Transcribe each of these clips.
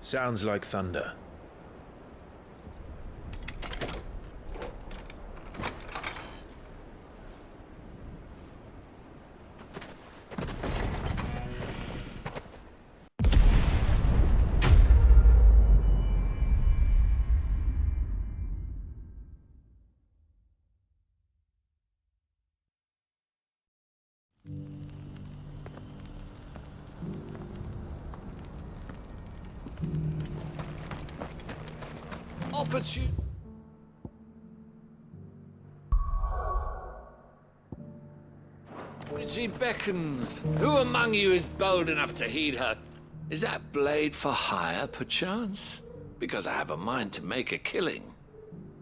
Sounds like thunder. Opportunity beckons. Who among you is bold enough to heed her? Is that blade for hire, perchance? Because I have a mind to make a killing.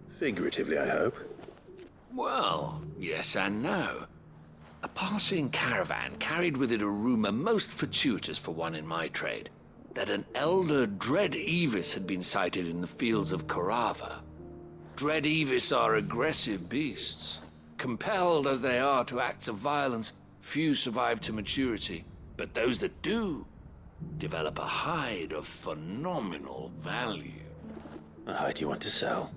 Figuratively, I hope. Well, yes and no. A passing caravan carried with it a rumor most fortuitous for one in my trade, that an elder Dread Evis had been sighted in the fields of Korava. Dread Evis are aggressive beasts. Compelled as they are to acts of violence, few survive to maturity, but those that do develop a hide of phenomenal value. A hide you want to sell?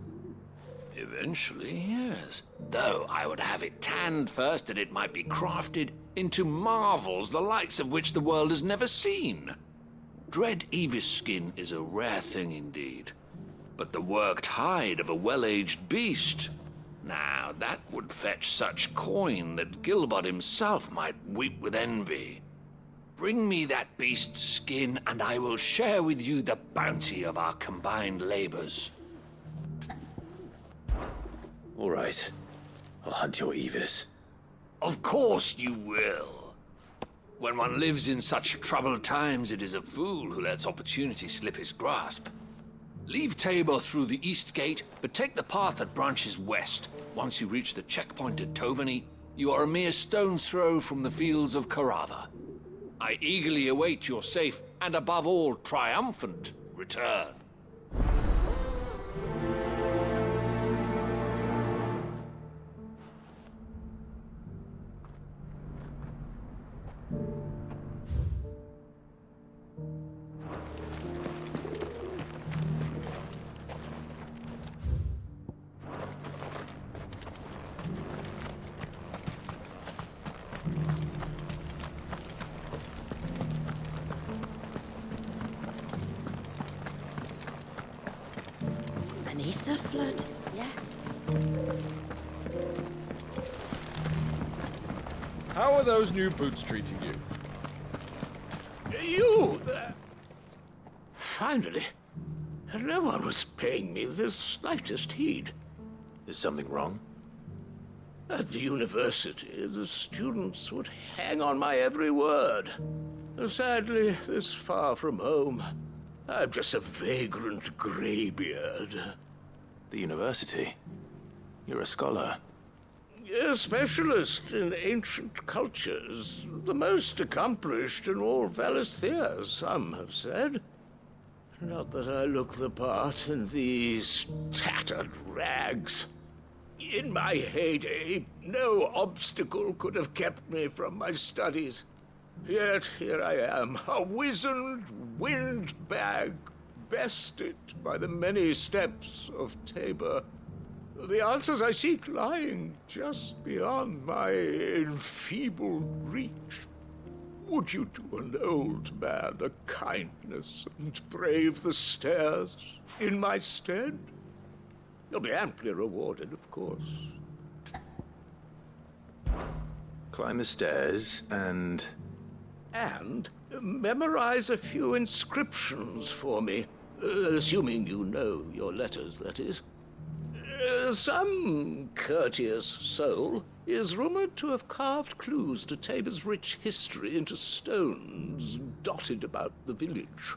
Eventually, yes. Though I would have it tanned first that it might be crafted into marvels the likes of which the world has never seen. Dread Evis skin is a rare thing indeed, but the worked hide of a well-aged beast, now that would fetch such coin that Gilbert himself might weep with envy. Bring me that beast's skin, and I will share with you the bounty of our combined labors. All right. I'll hunt your Evis. Of course you will. When one lives in such troubled times, it is a fool who lets opportunity slip his grasp. Leave Tabor through the east gate, but take the path that branches west. Once you reach the checkpoint at Tovany, you are a mere stone's throw from the fields of Korava. I eagerly await your safe, and above all, triumphant return. Beneath the flood, yes. How are those new boots treating you? You there? Finally. No one was paying me the slightest heed. Is something wrong? At the university, the students would hang on my every word. Sadly, this far from home, I'm just a vagrant greybeard. The university? You're a scholar. A specialist in ancient cultures. The most accomplished in all Valisthea, some have said. Not that I look the part in these tattered rags. In my heyday, no obstacle could have kept me from my studies. Yet here I am, a wizened windbag, bested by the many steps of Tabor. The answers I seek lying just beyond my enfeebled reach. Would you do an old man a kindness and brave the stairs in my stead? You'll be amply rewarded, of course. Climb the stairs and memorize a few inscriptions for me, assuming you know your letters, that is. Some courteous soul is rumored to have carved clues to Tabor's rich history into stones dotted about the village.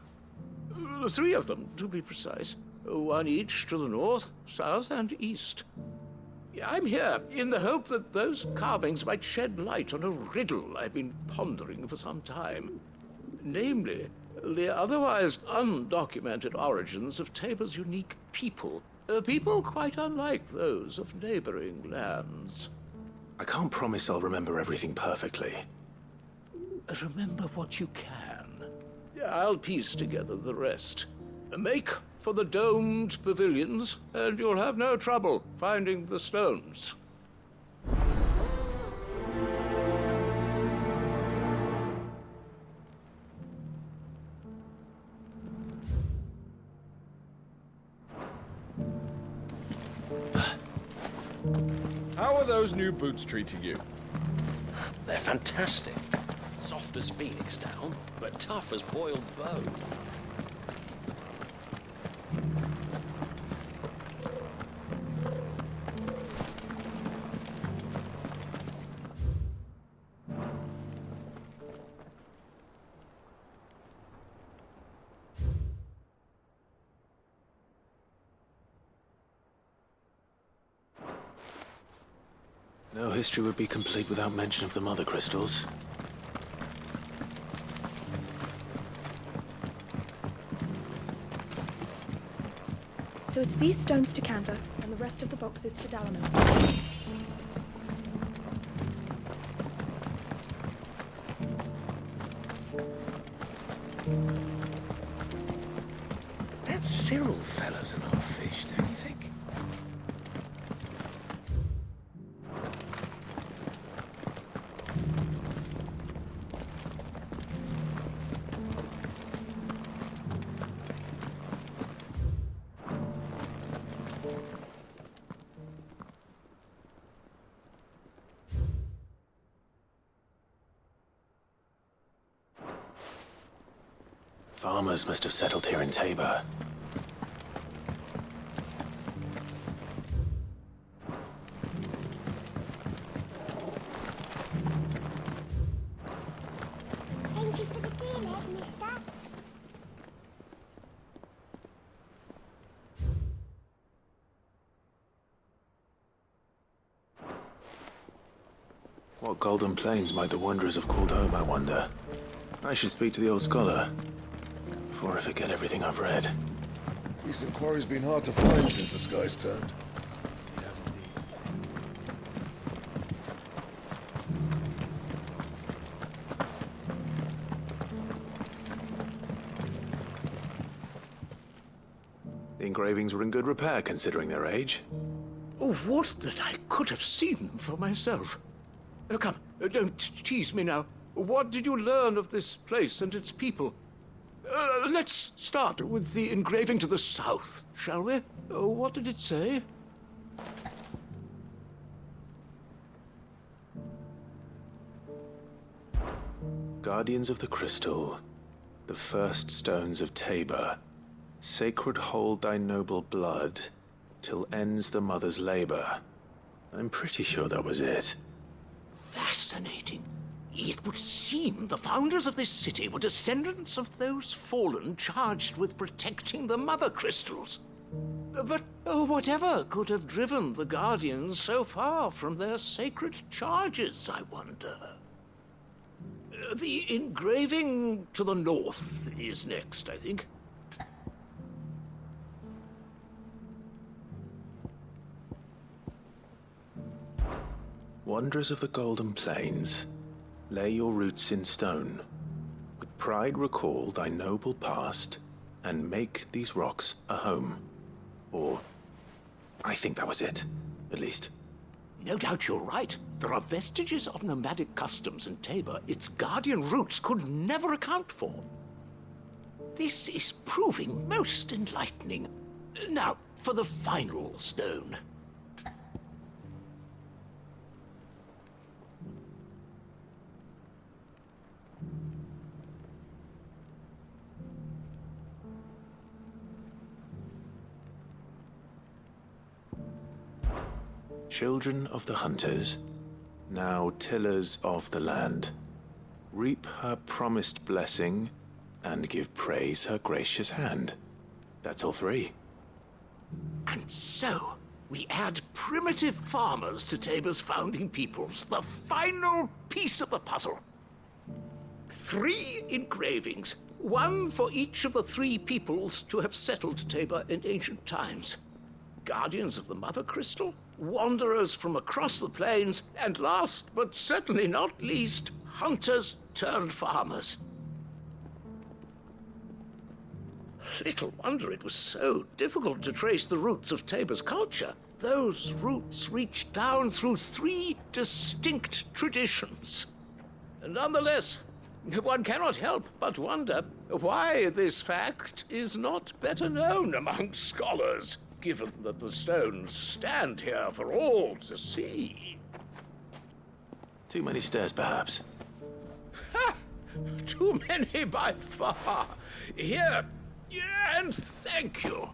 3 of them, to be precise. 1 each to the north, south, and east. I'm here in the hope that those carvings might shed light on a riddle I've been pondering for some time. Namely, the otherwise undocumented origins of Tabor's unique people. People quite unlike those of neighboring lands. I can't promise I'll remember everything perfectly. Remember what you can. I'll piece together the rest. Make for the domed pavilions, and you'll have no trouble finding the stones. How are those new boots treating you? They're fantastic. Soft as phoenix down, but tough as boiled bone. No history would be complete without mention of the mother crystals. So it's these stones to Canva, and the rest of the boxes to Dalamo. That Cyril fella's an old fish, don't you think? Farmers must have settled here in Tabor. Thank you for the deal, mister. What golden plains might the wanderers have called home, I wonder? I should speak to the old scholar before I forget everything I've read. Recent quarry's been hard to find since the skies turned. The engravings were in good repair considering their age. Oh, what that I could have seen for myself. Oh, come, don't tease me now. What did you learn of this place and its people? Let's start with the engraving to the south, shall we? What did it say? Guardians of the Crystal, the first stones of Tabor, sacred hold thy noble blood, till ends the mother's labor. I'm pretty sure that was it. Fascinating. It would seem the founders of this city were descendants of those fallen charged with protecting the mother crystals. But whatever could have driven the Guardians so far from their sacred charges, I wonder? The engraving to the north is next, I think. Wanderers of the Golden Plains, lay your roots in stone. With pride recall thy noble past, and make these rocks a home. Or, I think that was it, at least. No doubt you're right. There are vestiges of nomadic customs in Tabor its guardian roots could never account for. This is proving most enlightening. Now, for the final stone. Children of the hunters, now tillers of the land, reap her promised blessing and give praise her gracious hand. That's all three. And so, we add primitive farmers to Tabor's founding peoples, the final piece of the puzzle. 3 engravings, one for each of the 3 peoples to have settled Tabor in ancient times. Guardians of the Mother Crystal, wanderers from across the plains, and last but certainly not least, hunters turned farmers. Little wonder it was so difficult to trace the roots of Tabor's culture. Those roots reach down through 3 distinct traditions. Nonetheless, one cannot help but wonder why this fact is not better known among scholars, given that the stones stand here for all to see. Too many stairs, perhaps. Ha! Too many by far. Here, and thank you.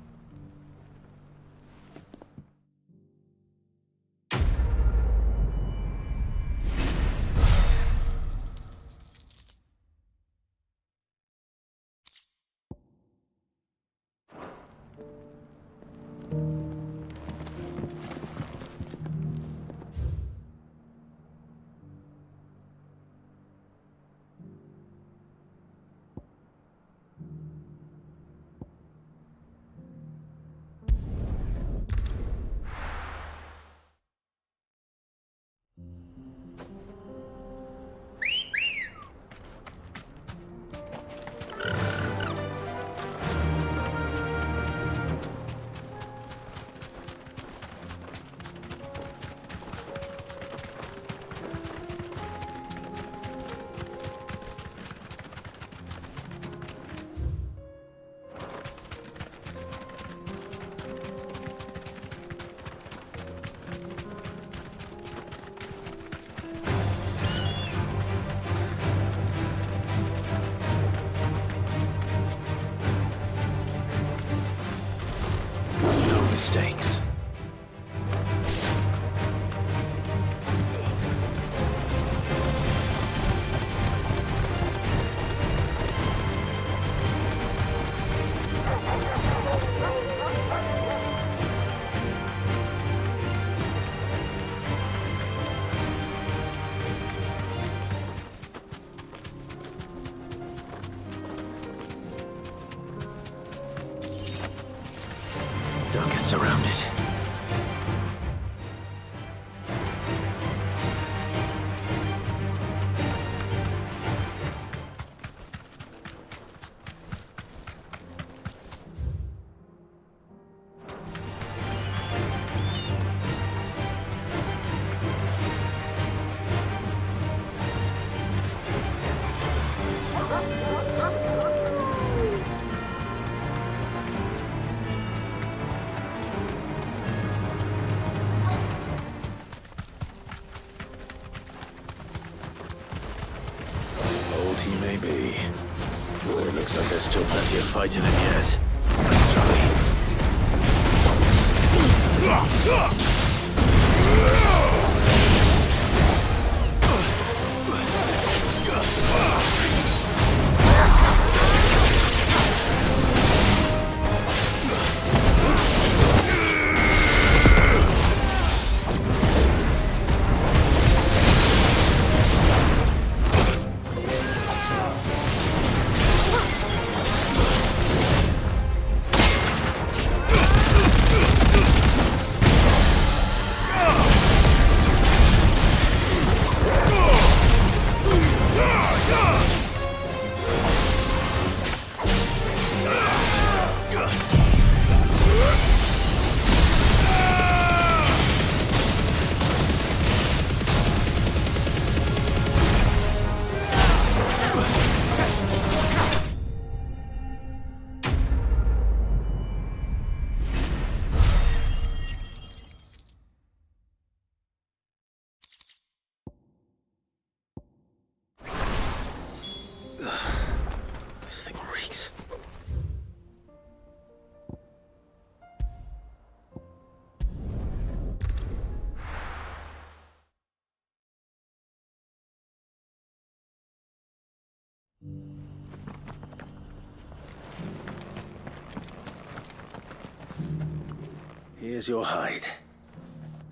Mistakes. Don't get surrounded. He may be, but it looks like there's still plenty of fight in him yet. Let's try. This thing reeks. Here's your hide,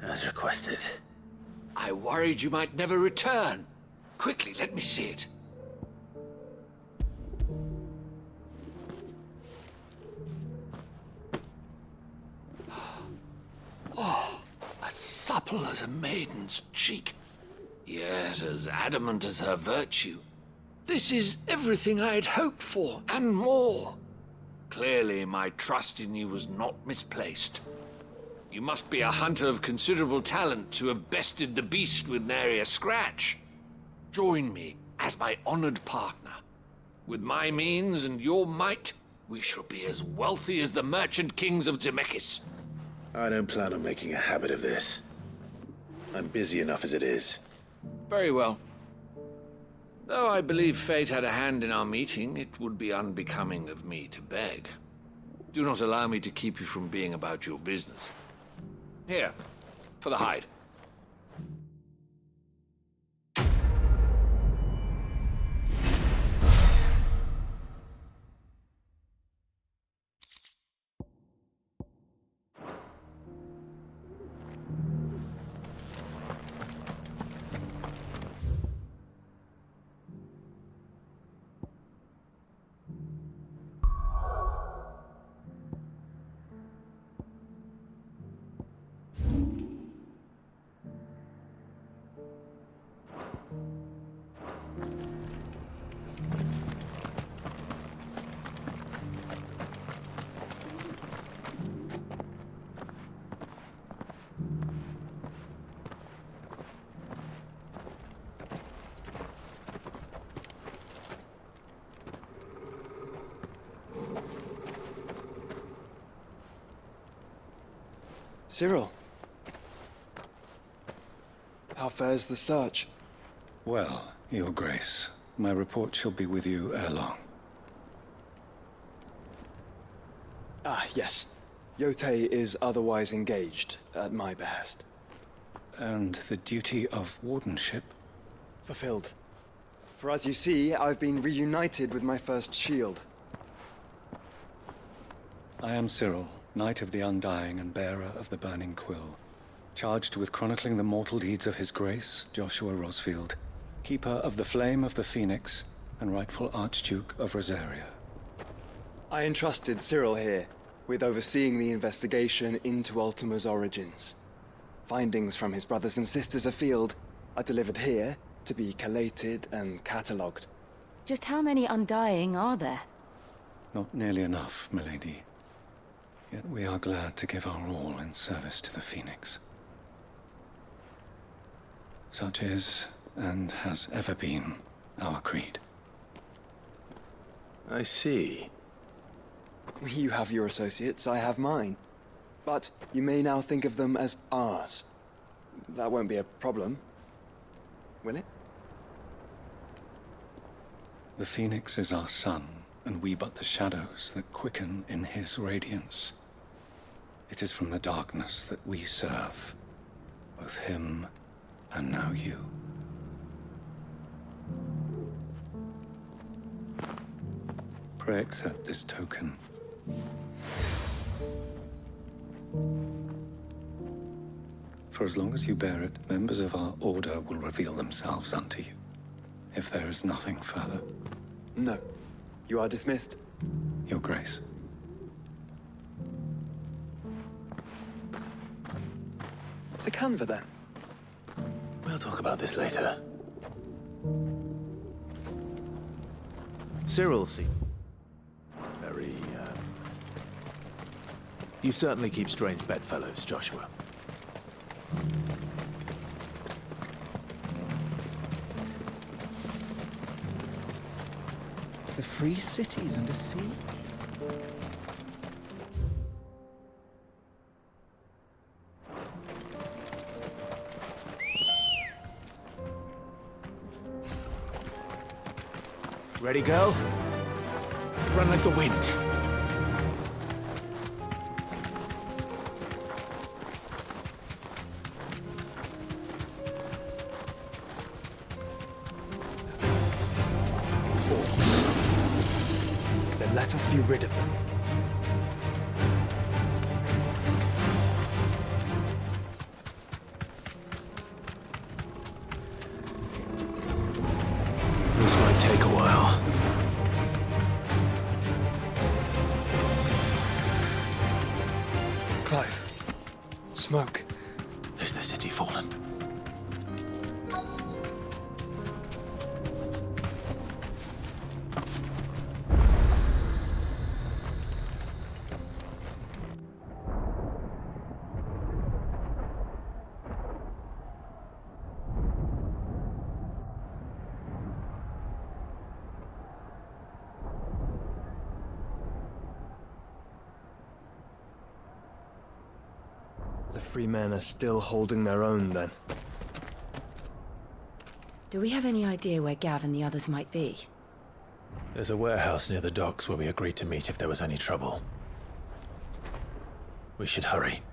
as requested. I worried you might never return. Quickly, let me see it. Oh, as supple as a maiden's cheek, yet as adamant as her virtue. This is everything I had hoped for, and more. Clearly, my trust in you was not misplaced. You must be a hunter of considerable talent to have bested the beast with nary a scratch. Join me as my honored partner. With my means and your might, we shall be as wealthy as the merchant kings of Zemeckis. I don't plan on making a habit of this. I'm busy enough as it is. Very well. Though I believe fate had a hand in our meeting, it would be unbecoming of me to beg. Do not allow me to keep you from being about your business. Here, for the hide. Cyril. How fares the search? Well, Your Grace, my report shall be with you ere long. Ah, yes. Yotei is otherwise engaged, at my behest. And the duty of wardenship? Fulfilled. For as you see, I've been reunited with my First Shield. I am Cyril, Knight of the Undying and bearer of the Burning Quill, charged with chronicling the mortal deeds of His Grace, Joshua Rosfield, Keeper of the Flame of the Phoenix and rightful Archduke of Rosaria. I entrusted Cyril here with overseeing the investigation into Ultima's origins. Findings from his brothers and sisters afield are delivered here to be collated and catalogued. Just how many Undying are there? Not nearly enough, milady. Yet we are glad to give our all in service to the Phoenix. Such is, and has ever been, our creed. I see. You have your associates, I have mine. But you may now think of them as ours. That won't be a problem, will it? The Phoenix is our sun, and we but the shadows that quicken in his radiance. It is from the darkness that we serve, both him and now you. Pray accept this token. For as long as you bear it, members of our order will reveal themselves unto you, if there is nothing further. No. You are dismissed. Your Grace. To Canva, then. We'll talk about this later. Cyril seems very, You certainly keep strange bedfellows, Joshua. The free cities under sea? Ready, girl? Run like the wind. Orcs. Then let us be rid of them. This might take a while. Clive. Smoke. Is the city fallen? The free men are still holding their own, then. Do we have any idea where Gav and the others might be? There's a warehouse near the docks where we agreed to meet if there was any trouble. We should hurry.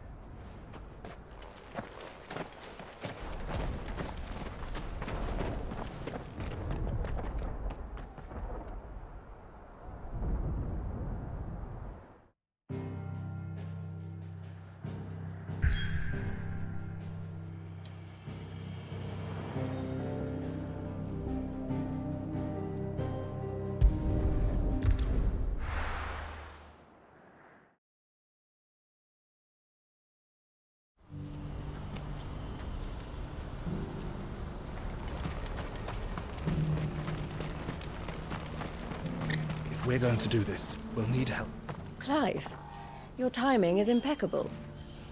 If we're going to do this, we'll need help. Clive, your timing is impeccable.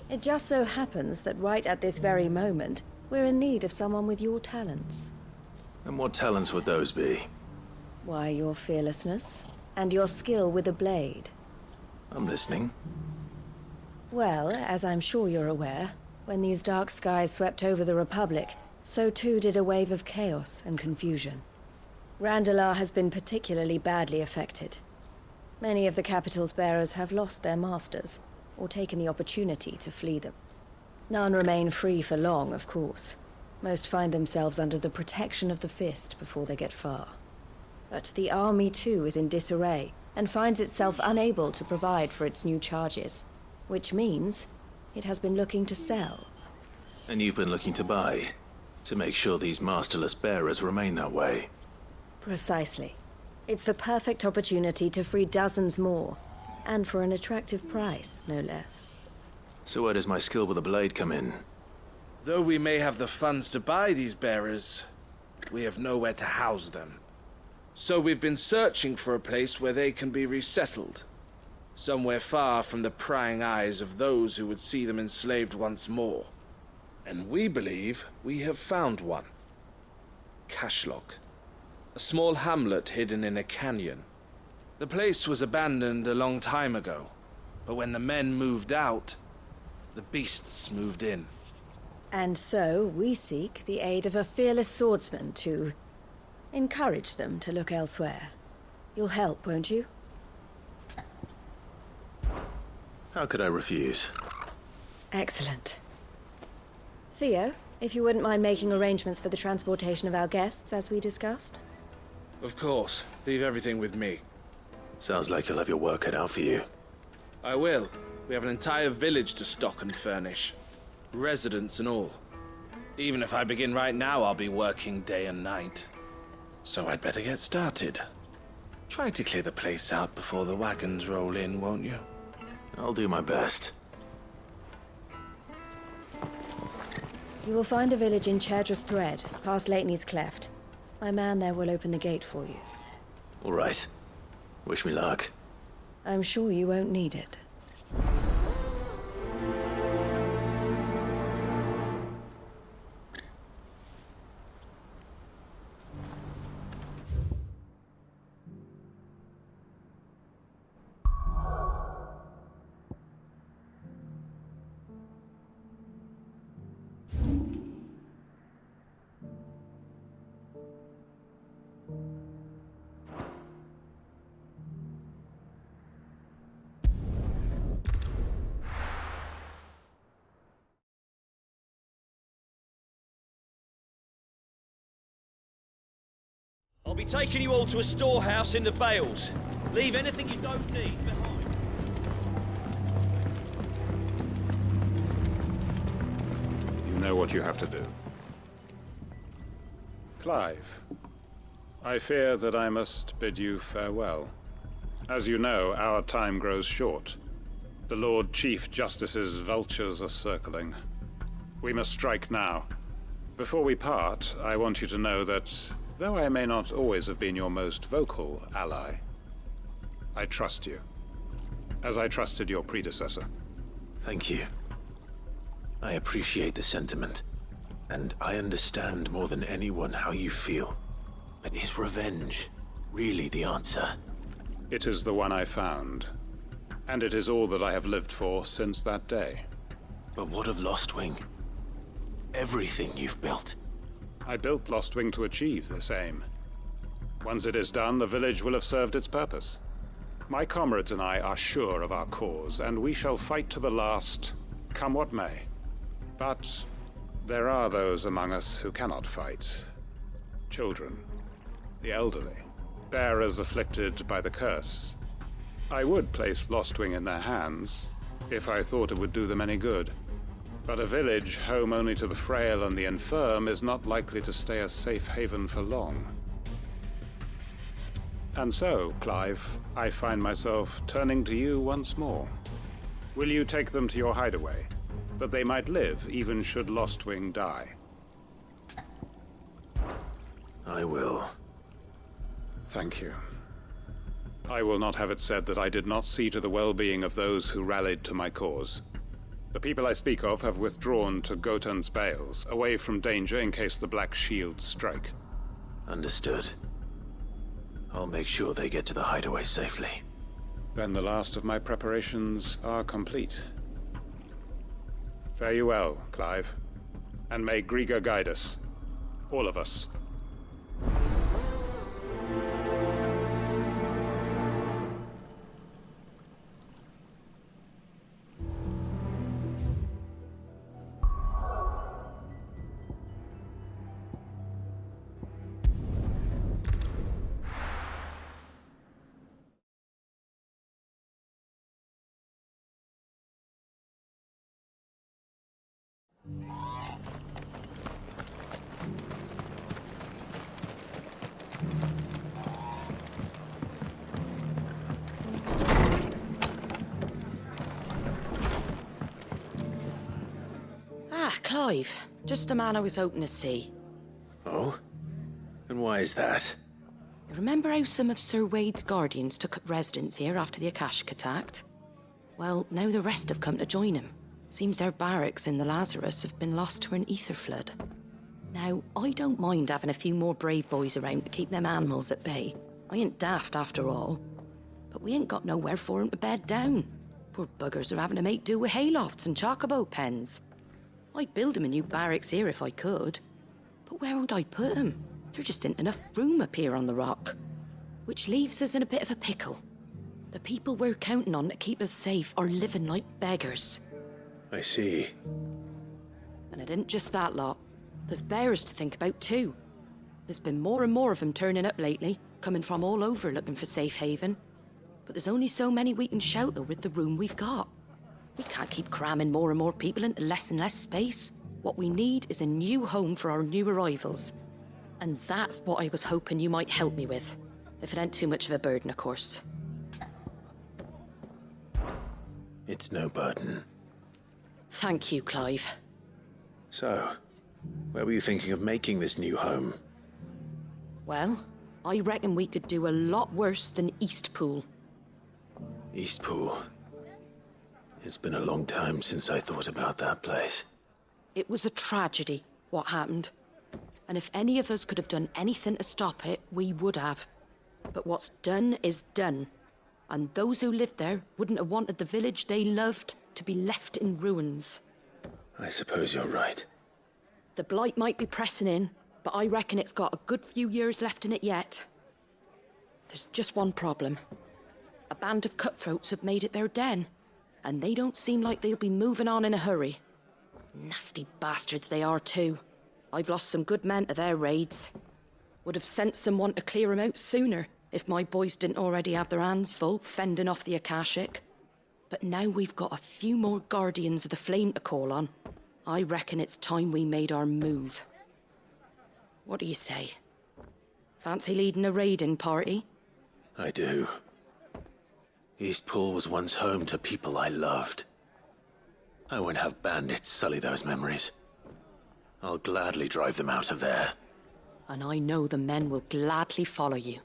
It just so happens that right at this very moment, we're in need of someone with your talents. And what talents would those be? Why, your fearlessness, and your skill with a blade. I'm listening. Well, as I'm sure you're aware, when these dark skies swept over the Republic, so too did a wave of chaos and confusion. Randalar has been particularly badly affected. Many of the capital's bearers have lost their masters, or taken the opportunity to flee them. None remain free for long, of course. Most find themselves under the protection of the Fist before they get far. But the army too is in disarray, and finds itself unable to provide for its new charges. Which means it has been looking to sell. And you've been looking to buy, to make sure these masterless bearers remain that way. Precisely. It's the perfect opportunity to free dozens more, and for an attractive price, no less. So where does my skill with a blade come in? Though we may have the funds to buy these bearers, we have nowhere to house them. So we've been searching for a place where they can be resettled. Somewhere far from the prying eyes of those who would see them enslaved once more. And we believe we have found one. Cashlock. A small hamlet hidden in a canyon. The place was abandoned a long time ago, but when the men moved out, the beasts moved in. And so we seek the aid of a fearless swordsman to encourage them to look elsewhere. You'll help, won't you? How could I refuse? Excellent. Theo, if you wouldn't mind making arrangements for the transportation of our guests, as we discussed. Of course. Leave everything with me. Sounds like you'll have your work cut out for you. I will. We have an entire village to stock and furnish. Residents and all. Even if I begin right now, I'll be working day and night. So I'd better get started. Try to clear the place out before the wagons roll in, won't you? I'll do my best. You will find a village in Cherdrus Thread, past Leitney's Cleft. My man there will open the gate for you. All right. Wish me luck. I'm sure you won't need it. I'll be taking you all to a storehouse in the Bales. Leave anything you don't need behind. You know what you have to do. Clive, I fear that I must bid you farewell. As you know, our time grows short. The Lord Chief Justice's vultures are circling. We must strike now. Before we part, I want you to know that though I may not always have been your most vocal ally, I trust you, as I trusted your predecessor. Thank you. I appreciate the sentiment, and I understand more than anyone how you feel. But is revenge really the answer? It is the one I found, and it is all that I have lived for since that day. But what of Lostwing? Everything you've built. I built Lostwing to achieve this aim. Once it is done, the village will have served its purpose. My comrades and I are sure of our cause, and we shall fight to the last, come what may. But there are those among us who cannot fight. Children, the elderly, bearers afflicted by the curse. I would place Lostwing in their hands, if I thought it would do them any good. But a village home only to the frail and the infirm is not likely to stay a safe haven for long. And so, Clive, I find myself turning to you once more. Will you take them to your hideaway, that they might live even should Lostwing die? I will. Thank you. I will not have it said that I did not see to the well-being of those who rallied to my cause. The people I speak of have withdrawn to Gotan's Bales, away from danger in case the Black Shields strike. Understood. I'll make sure they get to the hideaway safely. Then the last of my preparations are complete. Fare you well, Clive. And may Griga guide us. All of us. Clive, just the man I was hoping to see. Oh? And why is that? You remember how some of Sir Wade's guardians took up residence here after the Akashic attacked? Well, now the rest have come to join him. Seems their barracks in the Lazarus have been lost to an ether flood. Now, I don't mind having a few more brave boys around to keep them animals at bay. I ain't daft after all. But we ain't got nowhere for 'em to bed down. Poor buggers are having to make do with haylofts and chocobo pens. I'd build 'em a new barracks here if I could. But where would I put 'em? There just isn't enough room up here on the rock. Which leaves us in a bit of a pickle. The people we're counting on to keep us safe are living like beggars. I see. And it isn't just that lot. There's bears to think about too. There's been more and more of them turning up lately, coming from all over looking for safe haven. But there's only so many we can shelter with the room we've got. We can't keep cramming more and more people into less and less space. What we need is a new home for our new arrivals. And that's what I was hoping you might help me with. If it ain't too much of a burden, of course. It's no burden. Thank you, Clive. So, where were you thinking of making this new home? Well, I reckon we could do a lot worse than Eastpool. Eastpool. It's been a long time since I thought about that place. It was a tragedy, what happened. And if any of us could have done anything to stop it, we would have. But what's done is done. And those who lived there wouldn't have wanted the village they loved to be left in ruins. I suppose you're right. The blight might be pressing in, but I reckon it's got a good few years left in it yet. There's just one problem. A band of cutthroats have made it their den, and they don't seem like they'll be moving on in a hurry. Nasty bastards they are too. I've lost some good men to their raids. Would have sent someone to clear 'em out sooner, if my boys didn't already have their hands full fending off the Akashic. But now we've got a few more Guardians of the Flame to call on. I reckon it's time we made our move. What do you say? Fancy leading a raiding party? I do. Eastpool was once home to people I loved. I won't have bandits sully those memories. I'll gladly drive them out of there. And I know the men will gladly follow you.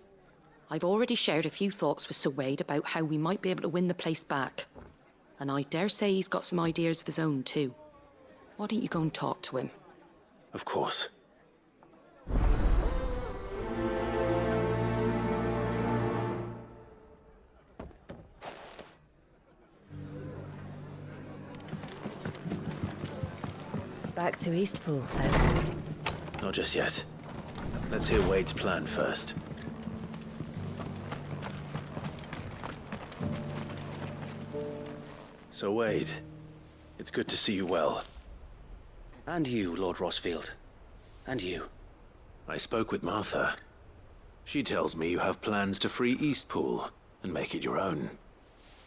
I've already shared a few thoughts with Sir Wade about how we might be able to win the place back. And I dare say he's got some ideas of his own too. Why don't you go and talk to him? Of course. Back to Eastpool, then. Not just yet. Let's hear Wade's plan first. So, Wade, it's good to see you well. And you, Lord Rosfield. And you. I spoke with Martha. She tells me you have plans to free Eastpool and make it your own.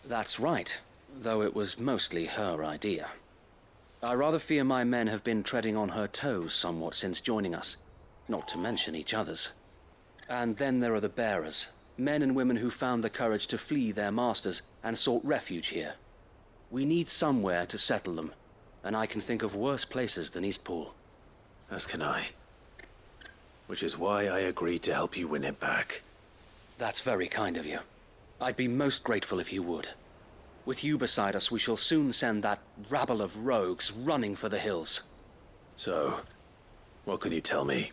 That's right, though it was mostly her idea. I rather fear my men have been treading on her toes somewhat since joining us, not to mention each other's. And then there are the bearers, men and women who found the courage to flee their masters and sought refuge here. We need somewhere to settle them, and I can think of worse places than Eastpool. As can I. Which is why I agreed to help you win it back. That's very kind of you. I'd be most grateful if you would. With you beside us, we shall soon send that rabble of rogues running for the hills. So, what can you tell me?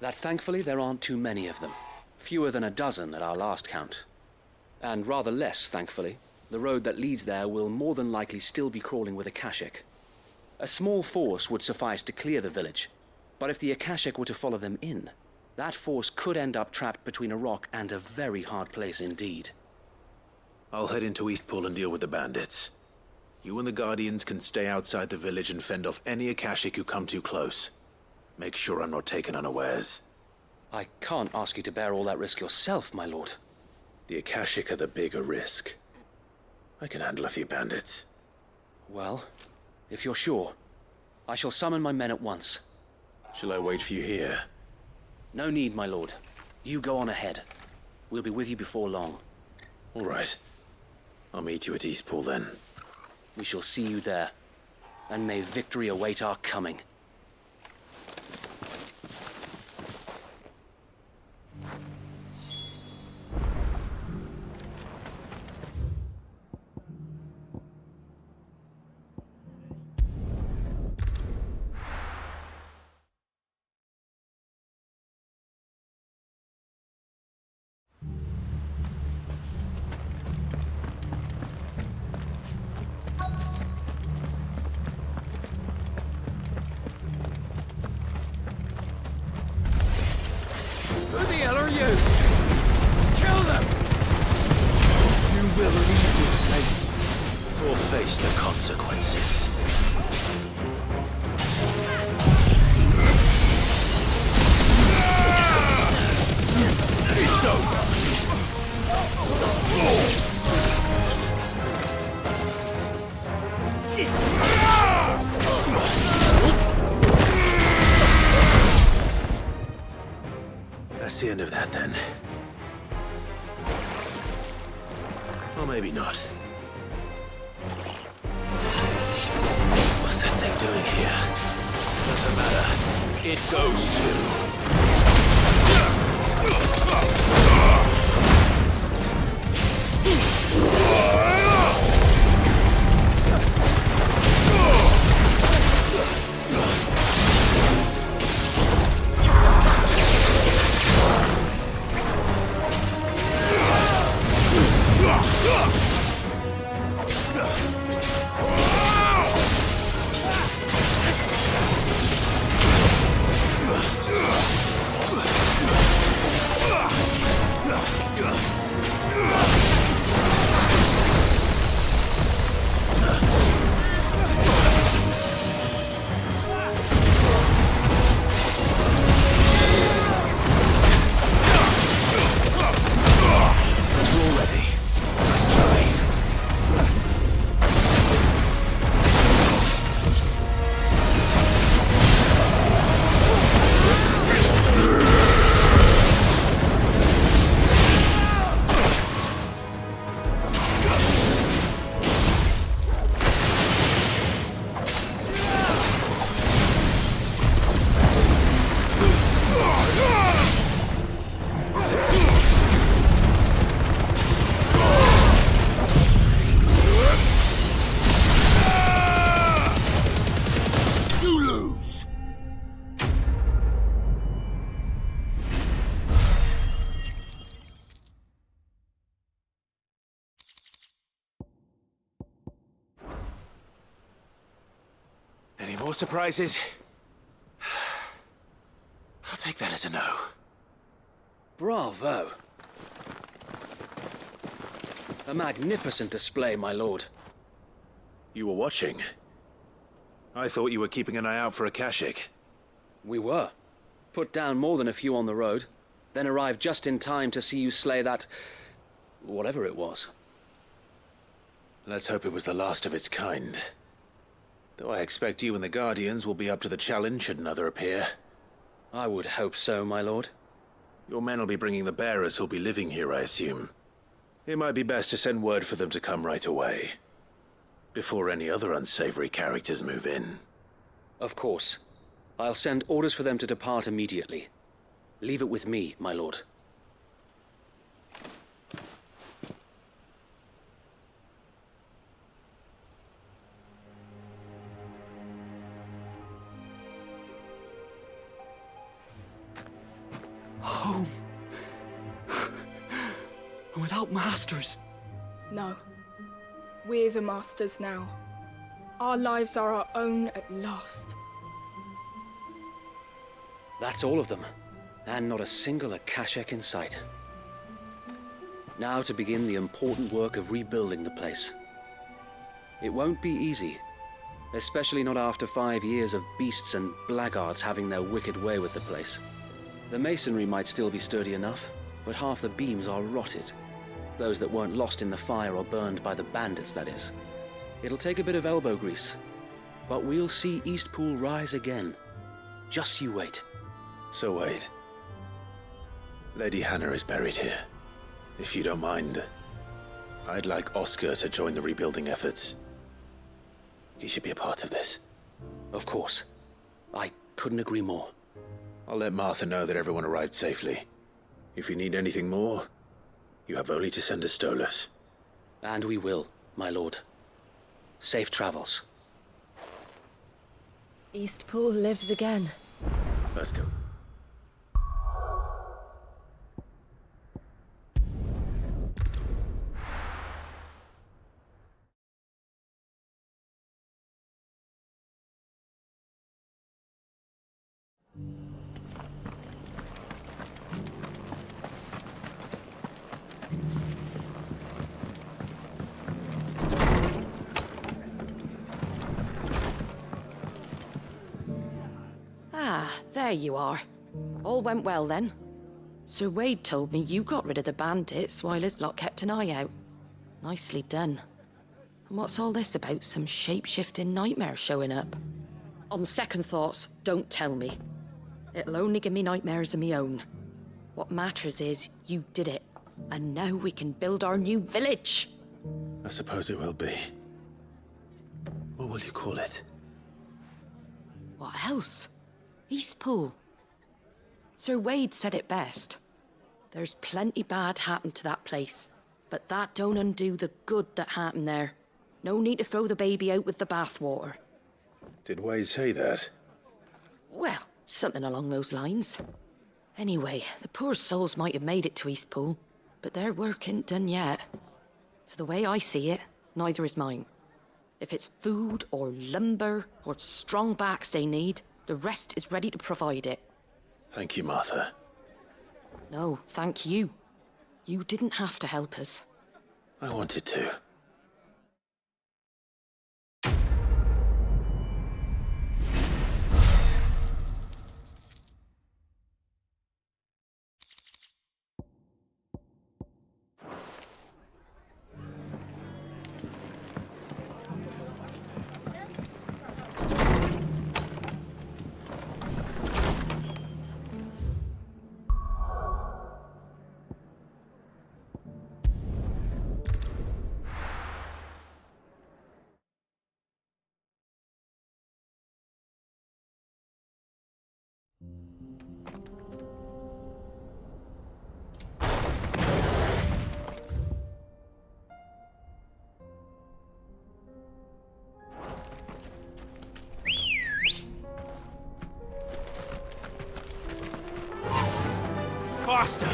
That thankfully there aren't too many of them. Fewer than a dozen at our last count. And rather less, thankfully. The road that leads there will more than likely still be crawling with Akashic. A small force would suffice to clear the village, but if the Akashic were to follow them in, that force could end up trapped between a rock and a very hard place indeed. I'll head into Eastpool and deal with the bandits. You and the Guardians can stay outside the village and fend off any Akashic who come too close. Make sure I'm not taken unawares. I can't ask you to bear all that risk yourself, my lord. The Akashic are the bigger risk. I can handle a few bandits. Well, if you're sure, I shall summon my men at once. Shall I wait for you here? No need, my lord. You go on ahead. We'll be with you before long. All right. I'll meet you at Eastpool then. We shall see you there. And may victory await our coming. Who the hell are you? Kill them! You will leave this place or face the consequences. It's over. That's the end of that, then. Or maybe not. What's that thing doing here? Doesn't matter. It goes to. more surprises? I'll take that as a no. Bravo. A magnificent display, my lord. You were watching? I thought you were keeping an eye out for a Kashik. We were. Put down more than a few on the road, then arrived just in time to see you slay that... whatever it was. Let's hope it was the last of its kind. Though I expect you and the Guardians will be up to the challenge should another appear. I would hope so, my lord. Your men will be bringing the bearers who'll be living here, I assume. It might be best to send word for them to come right away, before any other unsavory characters move in. Of course. I'll send orders for them to depart immediately. Leave it with me, my lord. Home. Without masters. No. We're the masters now. Our lives are our own at last. That's all of them. And not a single Akashek in sight. Now to begin the important work of rebuilding the place. It won't be easy. Especially not after 5 years of beasts and blackguards having their wicked way with the place. The masonry might still be sturdy enough, but half the beams are rotted. Those that weren't lost in the fire or burned by the bandits, that is. It'll take a bit of elbow grease, but we'll see Eastpool rise again. Just you wait. So wait. Lady Hannah is buried here. If you don't mind, I'd like Oscar to join the rebuilding efforts. He should be a part of this. Of course. I couldn't agree more. I'll let Martha know that everyone arrived safely. If you need anything more, you have only to send a Stolas. And we will, my lord. Safe travels. Eastpool lives again. Let's go. There you are. All went well then. Sir Wade told me you got rid of the bandits while his lot kept an eye out. Nicely done. And what's all this about some shape-shifting nightmare showing up? On second thoughts, don't tell me. It'll only give me nightmares of me own. What matters is you did it. And now we can build our new village. I suppose it will be. What will you call it? What else? Eastpool. Sir Wade said it best. There's plenty bad happened to that place, but that don't undo the good that happened there. No need to throw the baby out with the bathwater. Did Wade say that? Well, something along those lines. Anyway, the poor souls might have made it to Eastpool, but their work ain't done yet. So the way I see it, neither is mine. If it's food or lumber or strong backs they need, the rest is ready to provide it. Thank you, Martha. No, thank you. You didn't have to help us. I wanted to. Faster!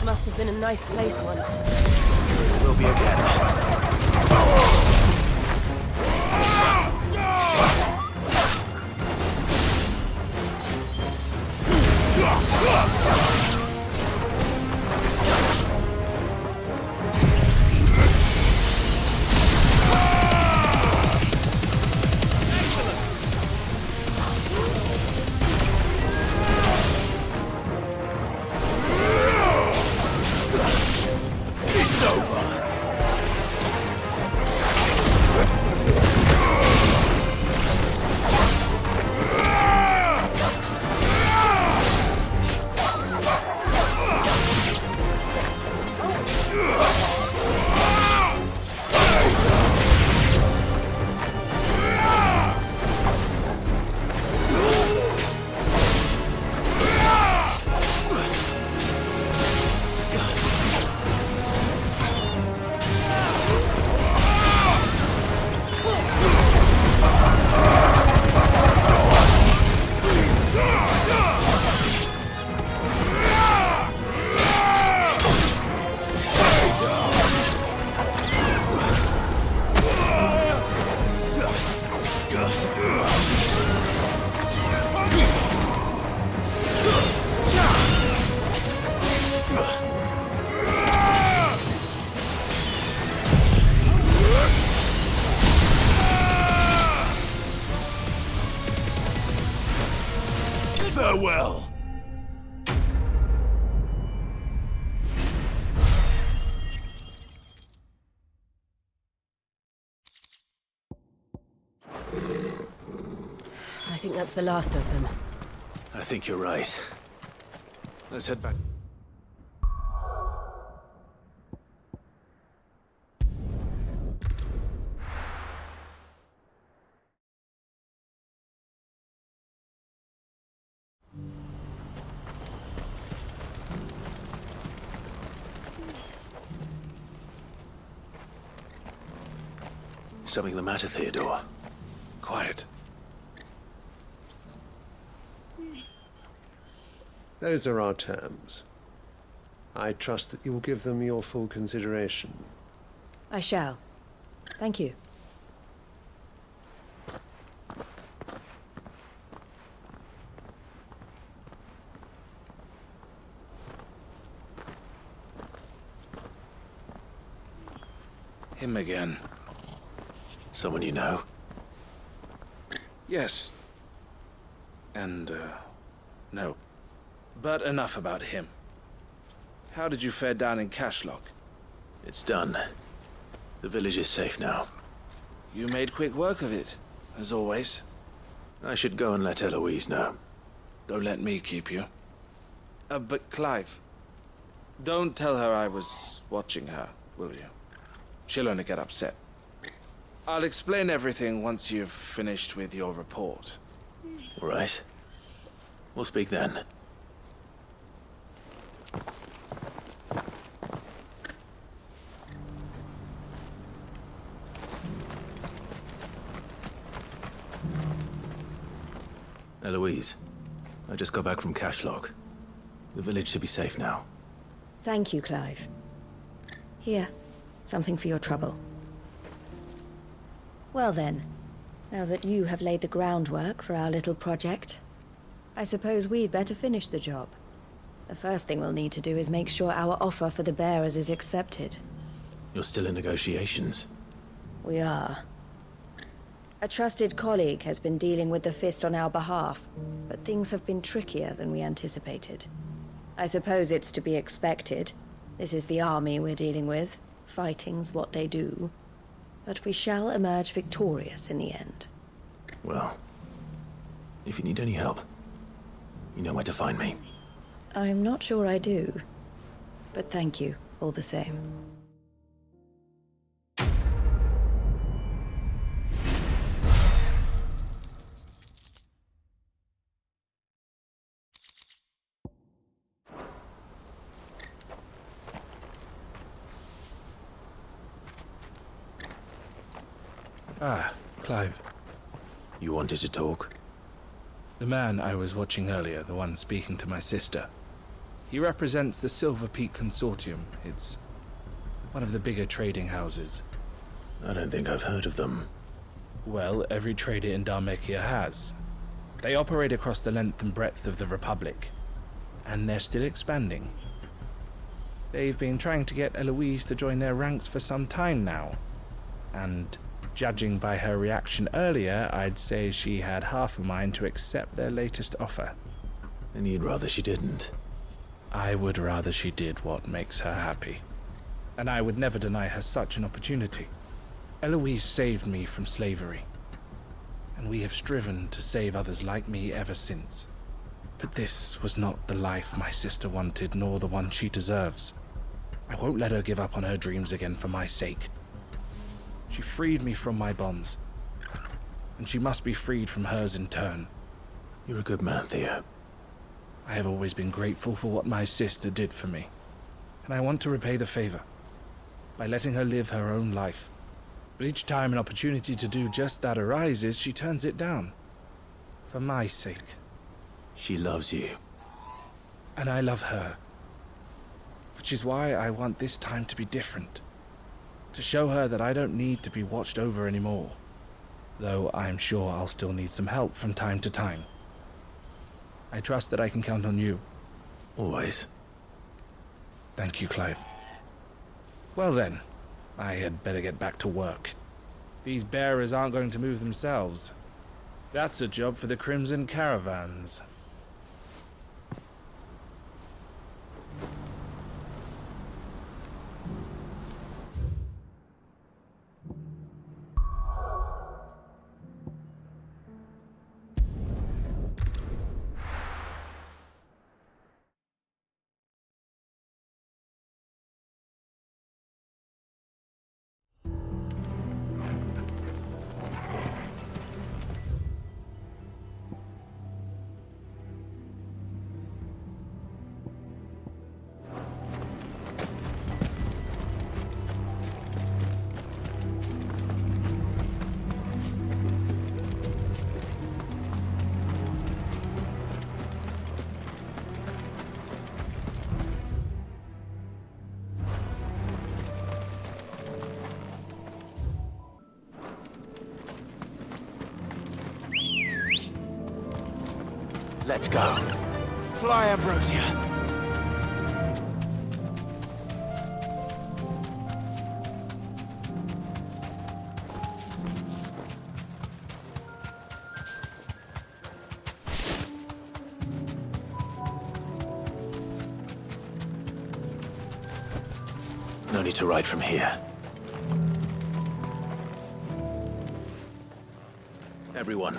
must have been a nice place once. Will be again. It's over. Farewell. I think that's the last of them. I think you're right. Let's head back. Something the matter, Theodore? Quiet. Those are our terms. I trust that you will give them your full consideration. I shall. Thank you. Him again. Someone you know? Yes. And, no. But enough about him. How did you fare down in Cashlock? It's done. The village is safe now. You made quick work of it, as always. I should go and let Eloise know. Don't let me keep you. But Clive, don't tell her I was watching her, will you? She'll only get upset. I'll explain everything once you've finished with your report. All right. We'll speak then. Eloise, I just got back from Cashlock. The village should be safe now. Thank you, Clive. Here, something for your trouble. Well then, now that you have laid the groundwork for our little project, I suppose we'd better finish the job. The first thing we'll need to do is make sure our offer for the bearers is accepted. You're still in negotiations? We are. A trusted colleague has been dealing with the Fist on our behalf, but things have been trickier than we anticipated. I suppose it's to be expected. This is the army we're dealing with. Fighting's what they do. But we shall emerge victorious in the end. Well, if you need any help, you know where to find me. I'm not sure I do. But thank you, all the same. Ah, Clive. You wanted to talk? The man I was watching earlier, the one speaking to my sister. He represents the Silver Peak Consortium. It's one of the bigger trading houses. I don't think I've heard of them. Well, every trader in Dharmekia has. They operate across the length and breadth of the Republic, and they're still expanding. They've been trying to get Eloise to join their ranks for some time now, and judging by her reaction earlier, I'd say she had half a mind to accept their latest offer. And you'd rather she didn't? I would rather she did what makes her happy, and I would never deny her such an opportunity. Eloise saved me from slavery, and we have striven to save others like me ever since. But this was not the life my sister wanted, nor the one she deserves. I won't let her give up on her dreams again for my sake. She freed me from my bonds, and she must be freed from hers in turn. You're a good man, Theo. I have always been grateful for what my sister did for me, and I want to repay the favor by letting her live her own life. But each time an opportunity to do just that arises, she turns it down. For my sake. She loves you. And I love her. Which is why I want this time to be different. To show her that I don't need to be watched over anymore. Though I'm sure I'll still need some help from time to time. I trust that I can count on you. Always. Thank you, Clive. Well then, I had better get back to work. These bearers aren't going to move themselves. That's a job for the Crimson Caravans. Let's go. Fly, Ambrosia. No need to ride from here. Everyone.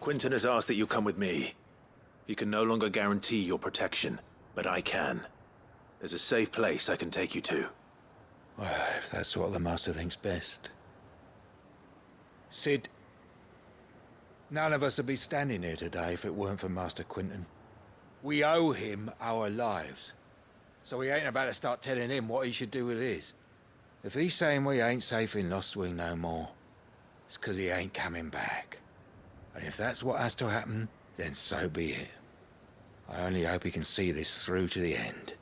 Quinton has asked that you come with me. He can no longer guarantee your protection, but I can. There's a safe place I can take you to. Well, if that's what the Master thinks best. Sid, none of us would be standing here today if it weren't for Master Quinton. We owe him our lives. So we ain't about to start telling him what he should do with his. If he's saying we ain't safe in Lost Wing no more, it's 'cause he ain't coming back. And if that's what has to happen, then so be it. I only hope he can see this through to the end.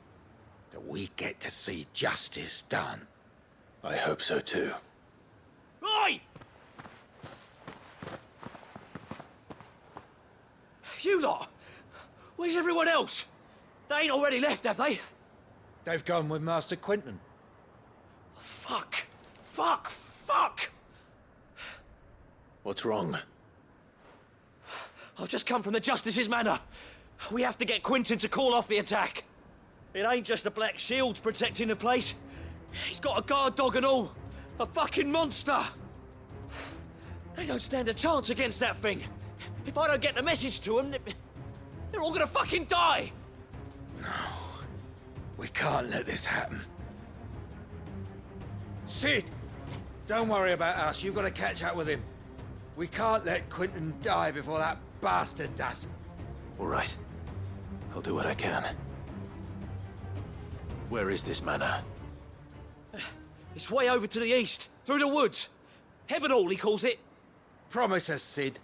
That we get to see justice done. I hope so too. Oi! You lot! Where's everyone else? They ain't already left, have they? They've gone with Master Quinton. Fuck! Fuck! Fuck! What's wrong? I've just come from the Justice's manor. We have to get Quinton to call off the attack. It ain't just the Black Shields protecting the place. He's got a guard dog and all. A fucking monster. They don't stand a chance against that thing. If I don't get the message to them, they're all gonna fucking die. No. We can't let this happen. Sid! Don't worry about us. You've got to catch up with him. We can't let Quinton die before that bastard does. All right. I'll do what I can. Where is this manor? It's way over to the east, through the woods. Heaven Hall, he calls it. Promise us, Sid.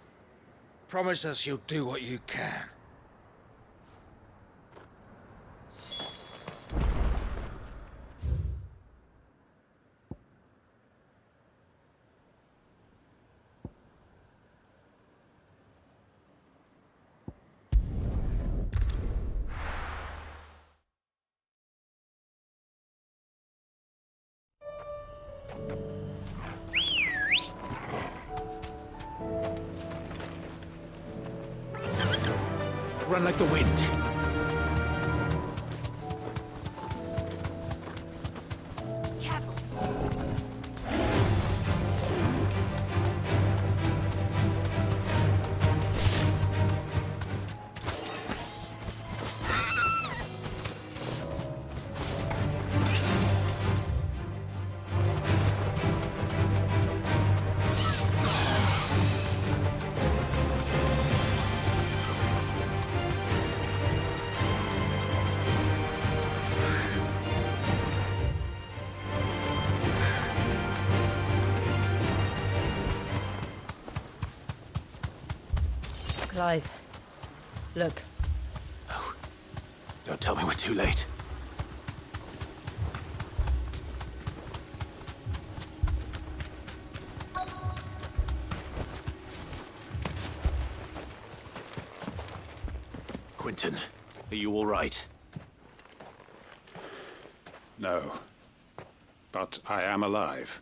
Promise us you'll do what you can. Run like the wind. Clive, look. Oh, don't tell me we're too late. Quentin, are you all right? No. But I am alive.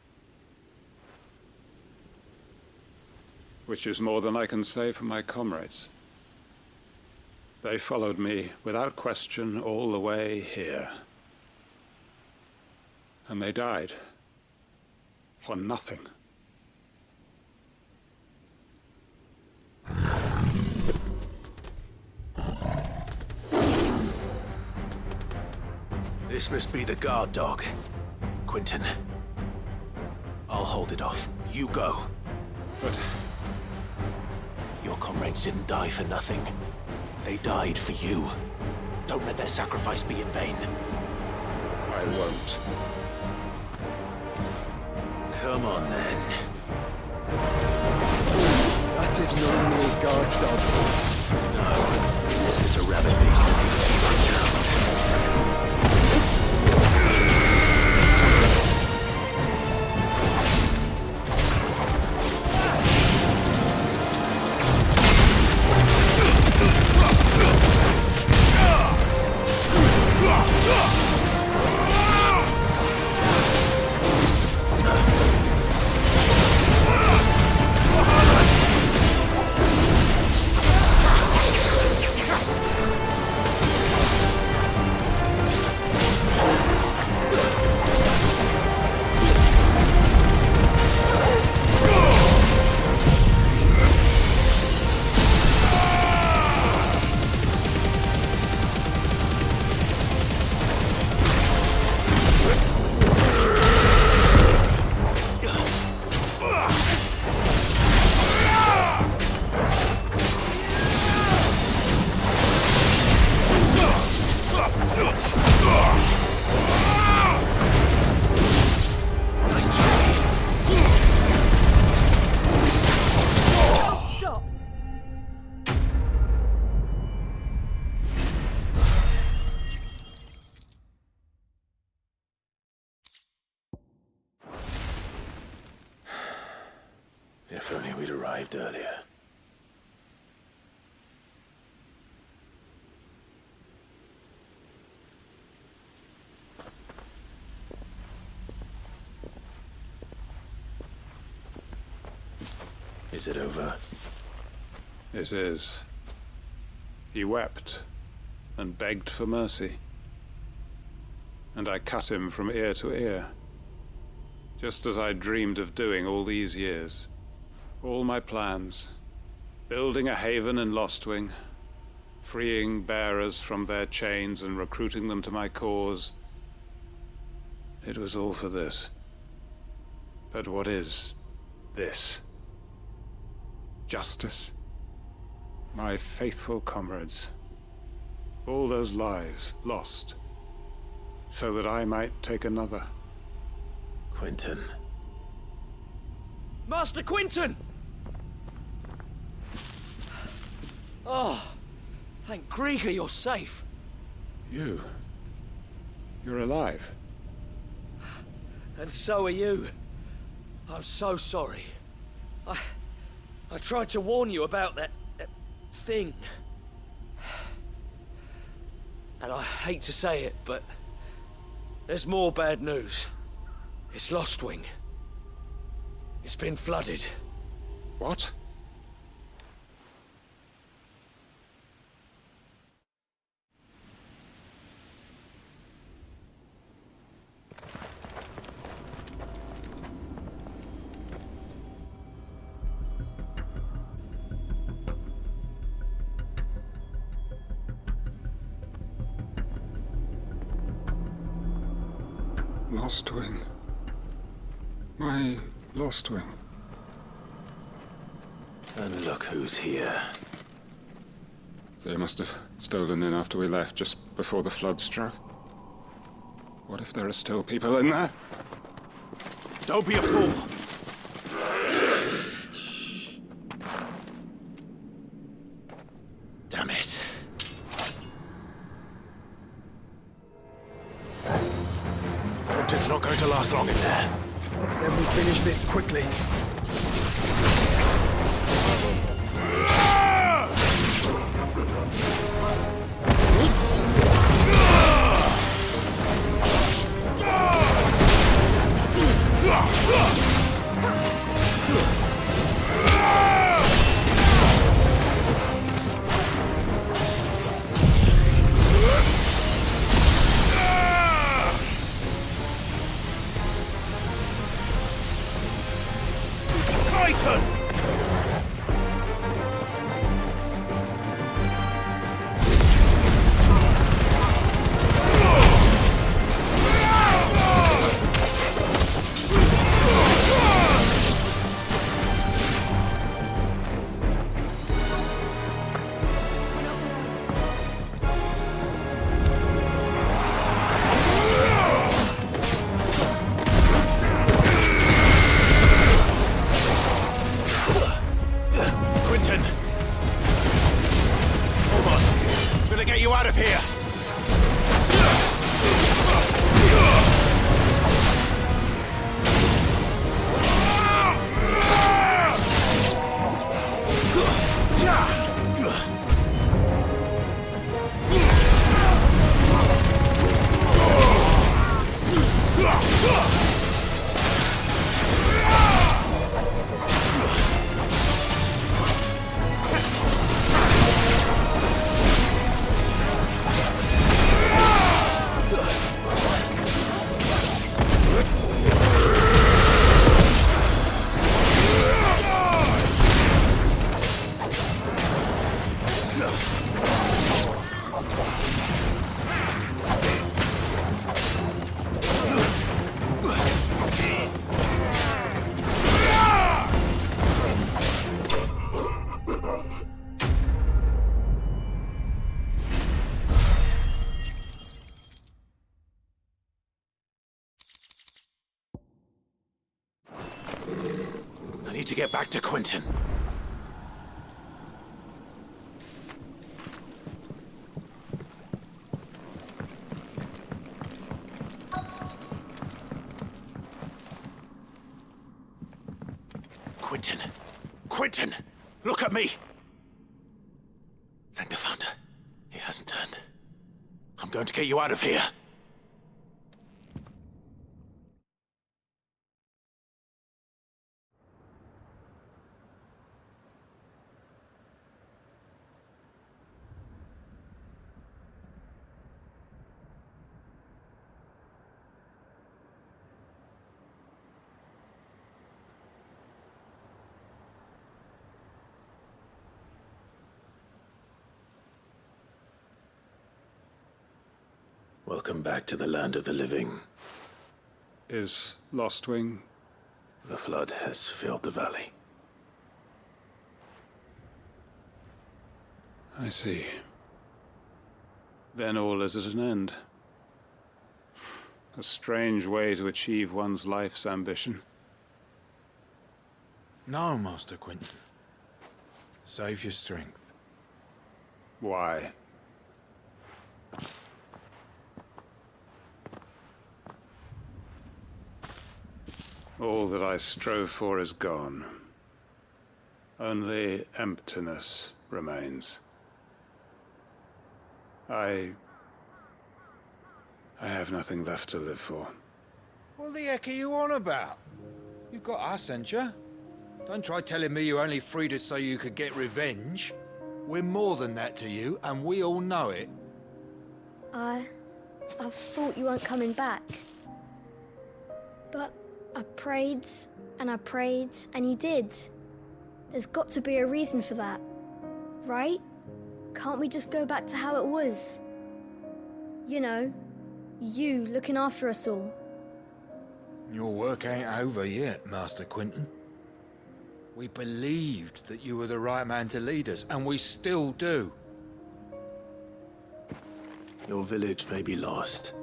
Which is more than I can say for my comrades. They followed me without question all the way here. And they died. For nothing. This must be the guard dog. Quentin. I'll hold it off. You go. But... your comrades didn't die for nothing. They died for you. Don't let their sacrifice be in vain. I won't. Come on, then. That is no mere guard dog. No. Just a rabbit beast that needs to be run down. If only we'd arrived earlier. Is it over? It is. He wept and begged for mercy. And I cut him from ear to ear. Just as I dreamed of doing all these years. All my plans. Building a haven in Lostwing. Freeing bearers from their chains and recruiting them to my cause. It was all for this. But what is this? Justice? My faithful comrades. All those lives lost. So that I might take another. Quentin. Master Quentin! Oh, thank Grieger you're safe. You're alive. And so are you. I'm so sorry. I tried to warn you about that thing. And I hate to say it, but there's more bad news. It's Lostwing. It's been flooded. What? Lost wing. My lost wing. And look who's here. They must have stolen in after we left, just before the flood struck. What if there are still people in there? Don't be a fool! Damn it. Quentin's not going to last long in there. Then we finish this quickly. To get back to Quentin. Quentin! Quentin! Look at me! Thank the Founder. He hasn't turned. I'm going to get you out of here. Welcome back to the land of the living. Is Lost Wing? The flood has filled the valley. I see. Then all is at an end. A strange way to achieve one's life's ambition. No, Master Quentin. Save your strength. Why? All that I strove for is gone. Only emptiness remains. I have nothing left to live for. What the heck are you on about? You've got us, ain't you? Don't try telling me you only freed us so you could get revenge. We're more than that to you, and we all know it. I thought you weren't coming back. But I prayed, and you did. There's got to be a reason for that, right? Can't we just go back to how it was? You know, you looking after us all. Your work ain't over yet, Master Quinton. We believed that you were the right man to lead us, and we still do. Your village may be lost,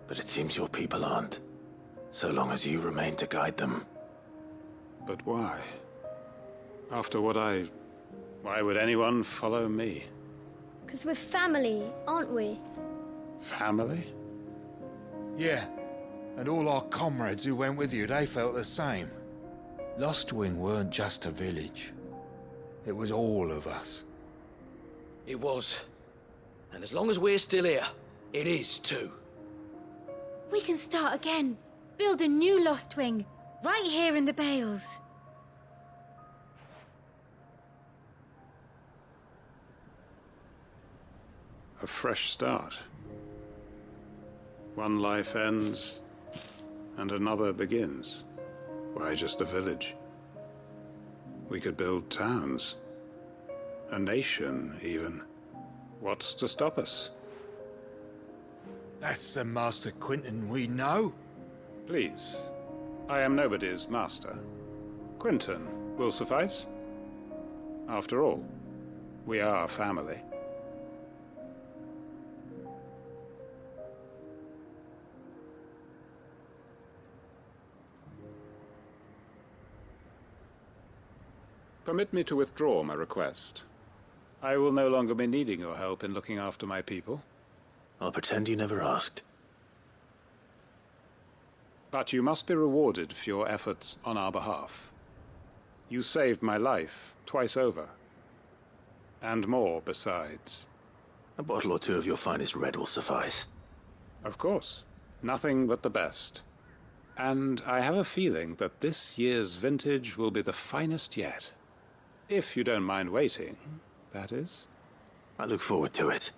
but it seems your people aren't, so long as you remain to guide them. But why? After what why would anyone follow me? 'Cause we're family, aren't we? Family? Yeah, and all our comrades who went with you, they felt the same. Lostwing weren't just a village. It was all of us. It was. And as long as we're still here, it is too. We can start again. Build a new Lostwing, right here in the Bales. A fresh start. One life ends, and another begins. Why just a village? We could build towns. A nation, even. What's to stop us? That's the Master Quinton we know. Please. I am nobody's master. Quinton will suffice. After all, we are family. Permit me to withdraw my request. I will no longer be needing your help in looking after my people. I'll pretend you never asked. But you must be rewarded for your efforts on our behalf. You saved my life twice over. And more besides. A bottle or two of your finest red will suffice. Of course. Nothing but the best. And I have a feeling that this year's vintage will be the finest yet. If you don't mind waiting, that is. I look forward to it.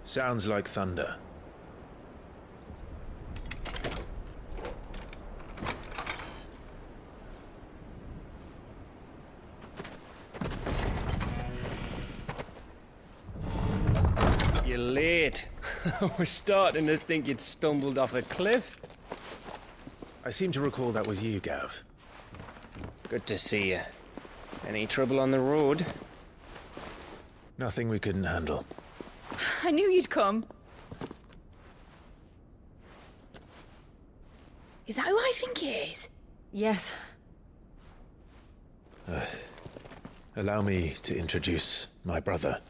Sounds like thunder. You're late. I was starting to think you'd stumbled off a cliff. I seem to recall that was you, Gav. Good to see you. Any trouble on the road? Nothing we couldn't handle. I knew you'd come. Is that who I think it is? Yes. Allow me to introduce my brother,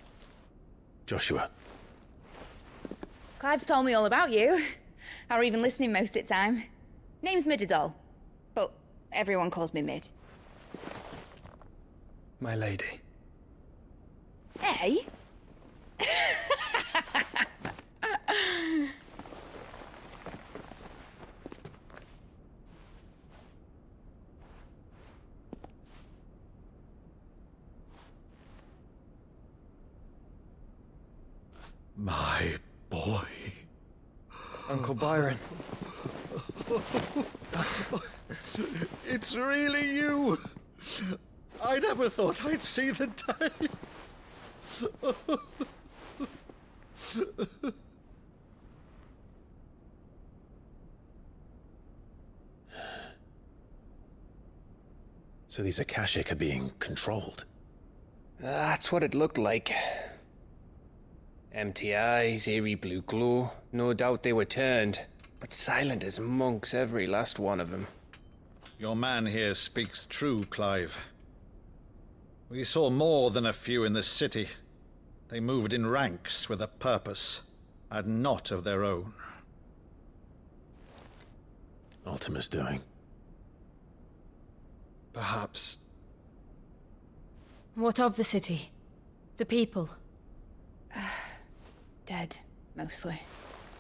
Joshua. Clive's told me all about you. Or even listening most of the time. Name's Midadol, but everyone calls me Mid. My lady. Hey? My boy. Uncle Byron. It's really you. I never thought I'd see the day. So these Akashic are being controlled? That's what it looked like. Empty eyes, eerie blue glow. No doubt they were turned, but silent as monks, every last one of them. Your man here speaks true, Clive. We saw more than a few in this city, They moved in ranks with a purpose, and not of their own. Ultima's doing. Perhaps. What of the city? The people? Dead, mostly.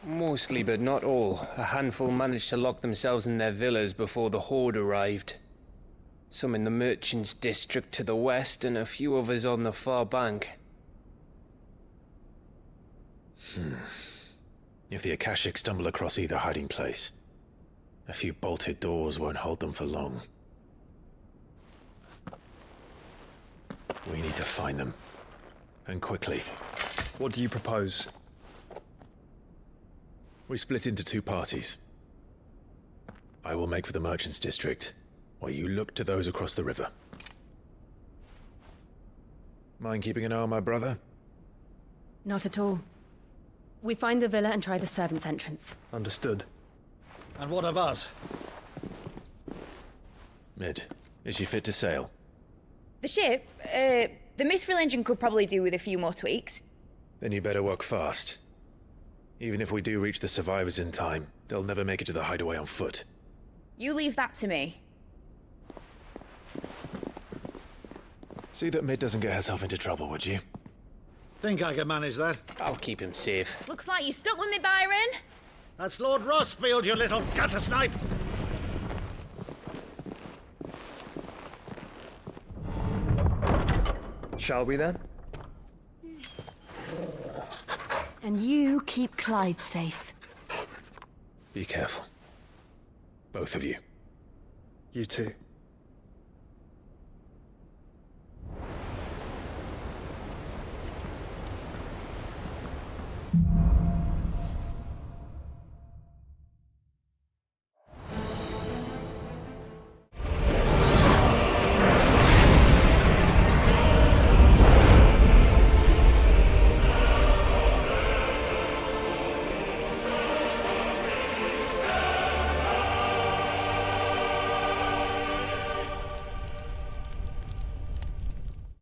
Mostly, but not all. A handful managed to lock themselves in their villas before the Horde arrived. Some in the merchants' district to the west, and a few others on the far bank. If the Akashic stumble across either hiding place, a few bolted doors won't hold them for long. We need to find them. And quickly. What do you propose? We split into two parties. I will make for the merchants' district, while you look to those across the river. Mind keeping an eye on my brother? Not at all. We find the villa and try the servants' entrance. Understood. And what of us? Mid, is she fit to sail? The ship, the mithril engine could probably do with a few more tweaks. Then you better work fast. Even if we do reach the survivors in time, they'll never make it to the hideaway on foot. You leave that to me. See that Mid doesn't get herself into trouble, would you? Think I can manage that? I'll keep him safe. Looks like you stuck with me, Byron. That's Lord Rosfield, you little gutter snipe! Shall we then? And you keep Clive safe. Be careful. Both of you. You too.